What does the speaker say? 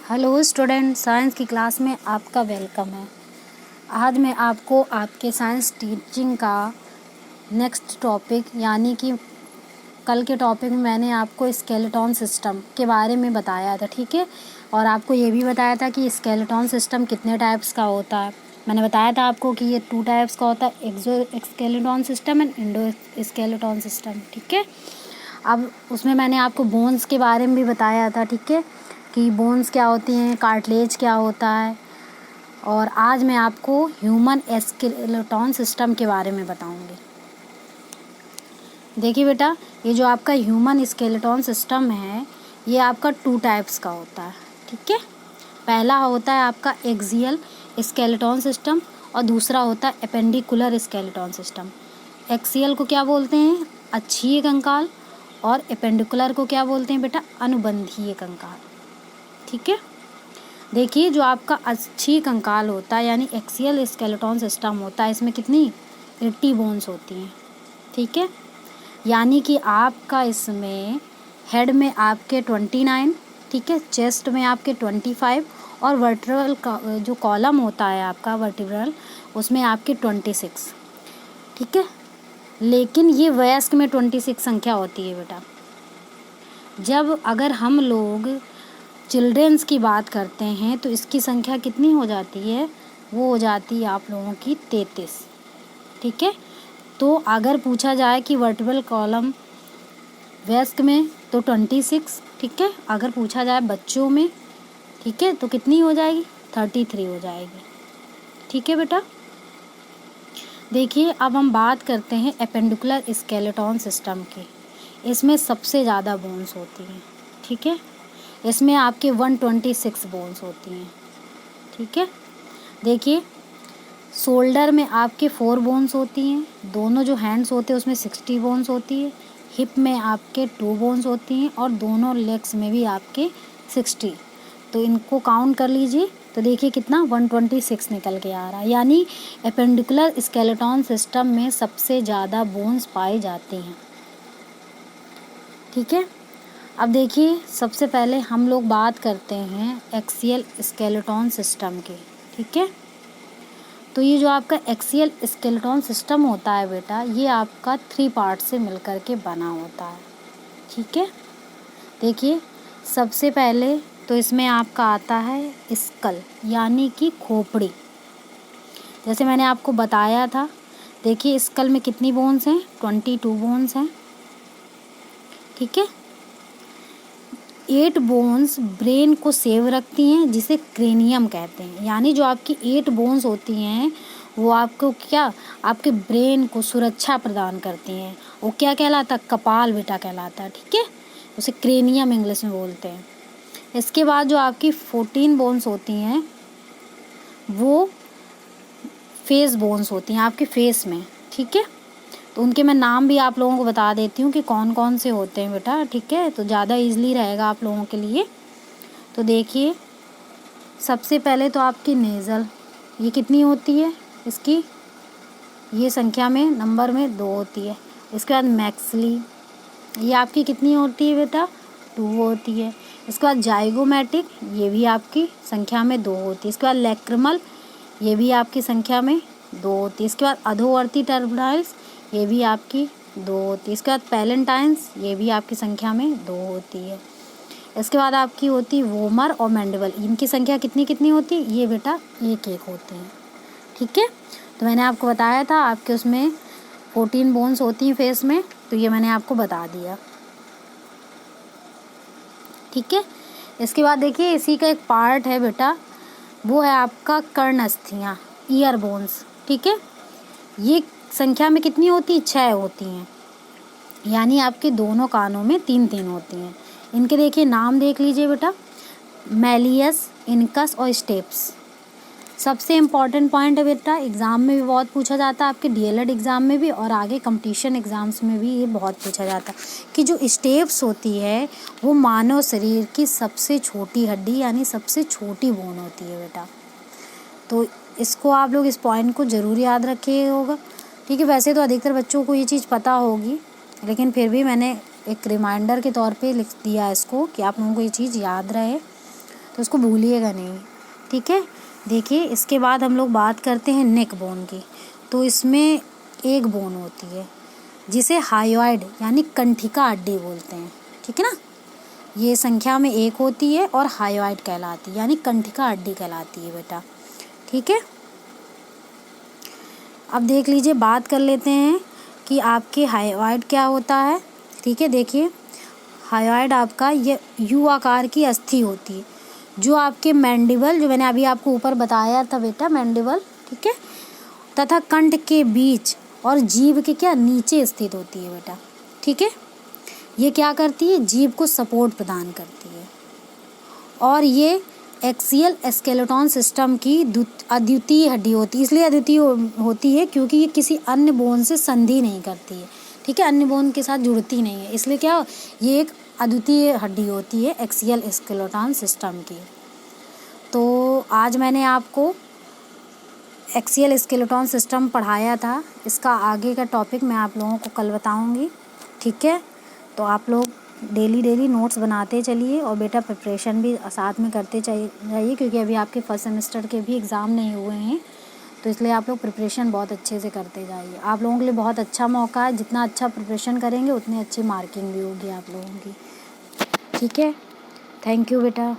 Hello student, science की class में आपका वेलकम है। आज मैं आपको आपके साइंस टीचिंग का नेक्स्ट टॉपिक यानी कि कल के टॉपिक में मैंने आपको स्केलेटन सिस्टम के बारे में बताया था, ठीक है। और आपको ये भी बताया था कि स्केलेटन सिस्टम कितने टाइप्स का होता है। मैंने बताया था आपको कि ये 2 टाइप्स का होता है, exoskeleton system and endoskeleton system, ठीक है। अब उसमें मैंने आपको बोन्स के बारे में भी बताया था, ठीक है, कि बोन्स क्या होती हैं, कार्टिलेज क्या होता है। और आज मैं आपको ह्यूमन स्केलेटन सिस्टम के बारे में बताऊंगी। देखिए बेटा, ये जो आपका ह्यूमन स्केलेटन सिस्टम है ये आपका 2 टाइप्स का होता है, ठीक है। पहला होता है आपका एक्सियल स्केलेटन सिस्टम और दूसरा होता है एपेंडिकुलर स्केलेटन सिस्टम। एक्सियल को क्या बोलते हैं, अक्षीय कंकाल, और एपेंडिकुलर को क्या बोलते हैं बेटा, अनुबंधीय कंकाल, ठीक है। देखिए, जो आपका अक्षीय कंकाल होता है यानी एक्सियल स्केलेटन सिस्टम होता है, इसमें कितनी 80 बोन्स होती हैं, ठीक है। यानी कि आपका इसमें हेड में आपके 29, ठीक है, चेस्ट में आपके 25 और वर्टिब्रल का जो कॉलम होता है आपका वर्टिब्रल उसमें आपके 26, ठीक है। लेकिन ये वयस्क में 26 संख्या होती है बेटा। जब अगर हम लोग चिल्ड्रेंस की बात करते हैं तो इसकी संख्या कितनी हो जाती है, वो हो जाती है आप लोगों की 33, ठीक है। तो अगर पूछा जाए कि वर्टिब्रल कॉलम वयस्क में तो 26, ठीक है। अगर पूछा जाए बच्चों में, ठीक है, तो कितनी हो जाएगी, 33 हो जाएगी, ठीक है बेटा। देखिए, अब हम बात करते हैं एपेंडिकुलर स्केलेटन सिस्टम की। इसमें सबसे ज़्यादा बोन्स होती हैं, ठीक है। इसमें आपके 126 बोन्स होती हैं, ठीक है। देखिए, शोल्डर में आपके 4 बोन्स होती हैं, दोनों जो हैंड्स होते हैं उसमें 60 बोन्स होती है, हिप में आपके 2 बोन्स होती हैं और दोनों लेग्स में भी आपके 60। तो इनको काउंट कर लीजिए तो देखिए कितना 126 निकल के आ रहा है। यानी एपेंडिकुलर स्केलेटन सिस्टम में सबसे ज़्यादा बोन्स पाए जाते हैं, ठीक है। अब देखिए, सबसे पहले हम लोग बात करते हैं एक्सियल स्केलेटन सिस्टम की, ठीक है। तो ये जो आपका एक्सियल स्केलेटन सिस्टम होता है बेटा, ये आपका 3 पार्ट से मिलकर के बना होता है, ठीक है। देखिए, सबसे पहले तो इसमें आपका आता है स्कल यानी कि खोपड़ी। जैसे मैंने आपको बताया था, देखिए स्कल में कितनी बोन्स हैं, 22 बोन्स हैं, ठीक है। 8 बोन्स ब्रेन को सेव रखती हैं जिसे क्रेनियम कहते हैं। यानी जो आपकी 8 बोन्स होती हैं वो आपको क्या, आपके ब्रेन को सुरक्षा प्रदान करती हैं। वो क्या कहलाता है, कपाल बेटा कहलाता है, ठीक है। उसे क्रेनियम इंग्लिश में बोलते हैं। इसके बाद जो आपकी 14 बोन्स होती हैं वो फेस बोन्स होती हैं आपके फेस में, ठीक है। तो उनके मैं नाम भी आप लोगों को बता देती हूँ कि कौन कौन से होते हैं बेटा, ठीक है, तो ज़्यादा इजीली रहेगा आप लोगों के लिए। तो देखिए, सबसे पहले तो आपकी नेज़ल, ये कितनी होती है इसकी, ये संख्या में नंबर में 2 होती है। इसके बाद मैक्सिली, ये आपकी कितनी होती है बेटा, 2 होती है। इसके बाद जाइगोमैटिक, ये भी आपकी संख्या में 2 होती है। इसके बाद लैक्रिमल, ये भी आपकी संख्या में 2 होती है। इसके बाद अधोवर्ती टर्मिनल्स, ये भी आपकी 2 होती है। इसके बाद पैलेंटाइन्स, ये भी आपकी संख्या में 2 होती है। इसके बाद आपकी होती है वोमर और मैंडिबल, इनकी संख्या कितनी कितनी होती है, ये बेटा 1-1 होती है, ठीक है। तो मैंने आपको बताया था आपके उसमें 14 बोन्स होती हैं फेस में, तो ये मैंने आपको बता दिया, ठीक है। इसके बाद देखिए, इसी का एक पार्ट है बेटा, वो है आपका कर्णस्थियाँ, ईयर बोन्स, ठीक है। ये संख्या में कितनी होती है, 6 होती हैं। यानी आपके दोनों कानों में 3-3 होती हैं। इनके देखिए नाम देख लीजिए बेटा, मैलियस, इनकस और स्टेप्स। सबसे इम्पॉर्टेंट पॉइंट है बेटा, एग्ज़ाम में भी बहुत पूछा जाता है, आपके डीएलएड एग्ज़ाम में भी और आगे कंपटीशन एग्ज़ाम्स में भी ये बहुत पूछा जाता है कि जो स्टेप्स होती है वो मानव शरीर की सबसे छोटी हड्डी यानी सबसे छोटी बोन होती है बेटा। तो इसको आप लोग इस पॉइंट को ज़रूर याद रखिएगा होगा, ठीक है। वैसे तो अधिकतर बच्चों को ये चीज़ पता होगी, लेकिन फिर भी मैंने एक रिमाइंडर के तौर पे लिख दिया इसको कि आप लोगों को ये चीज़ याद रहे। तो उसको भूलिएगा नहीं, ठीक है। देखिए इसके बाद हम लोग बात करते हैं नेक बोन की। तो इसमें एक बोन होती है जिसे हायोइड यानी कंठिका हड्डी बोलते हैं, ठीक है ना। ये संख्या में एक होती है और हायोइड कहलाती है यानी कंठिका हड्डी कहलाती है बेटा, ठीक है। अब देख लीजिए, बात कर लेते हैं कि आपके हायोइड क्या होता है, ठीक है। देखिए हायोइड आपका ये यू आकार की अस्थि होती है जो आपके मैंडिबल, जो मैंने अभी आपको ऊपर बताया था बेटा, मैंडिबल, ठीक है, तथा कंठ के बीच और जीभ के क्या नीचे स्थित होती है बेटा, ठीक है। ये क्या करती है, जीभ को सपोर्ट प्रदान करती है और ये एक्सियल स्केलेटन सिस्टम की अद्वितीय हड्डी होती है। इसलिए अद्वितीय होती है क्योंकि ये किसी अन्य बोन से संधि नहीं करती है, ठीक है, अन्य बोन के साथ जुड़ती नहीं है, इसलिए क्या ये एक अद्वितीय हड्डी होती है एक्सियल स्केलेटन सिस्टम की। तो आज मैंने आपको एक्सियल स्केलेटन सिस्टम पढ़ाया था, इसका आगे का टॉपिक मैं आप लोगों को कल बताऊंगी, ठीक है। तो आप लोग डेली नोट्स बनाते चलिए और बेटा प्रिपरेशन भी साथ में करते जाइए क्योंकि अभी आपके फर्स्ट सेमेस्टर के भी एग्ज़ाम नहीं हुए हैं, तो इसलिए आप लोग प्रिपरेशन बहुत अच्छे से करते जाइए। आप लोगों के लिए बहुत अच्छा मौका है, जितना अच्छा प्रिपरेशन करेंगे उतनी अच्छी मार्किंग भी होगी आप लोगों की, ठीक है। थैंक यू बेटा।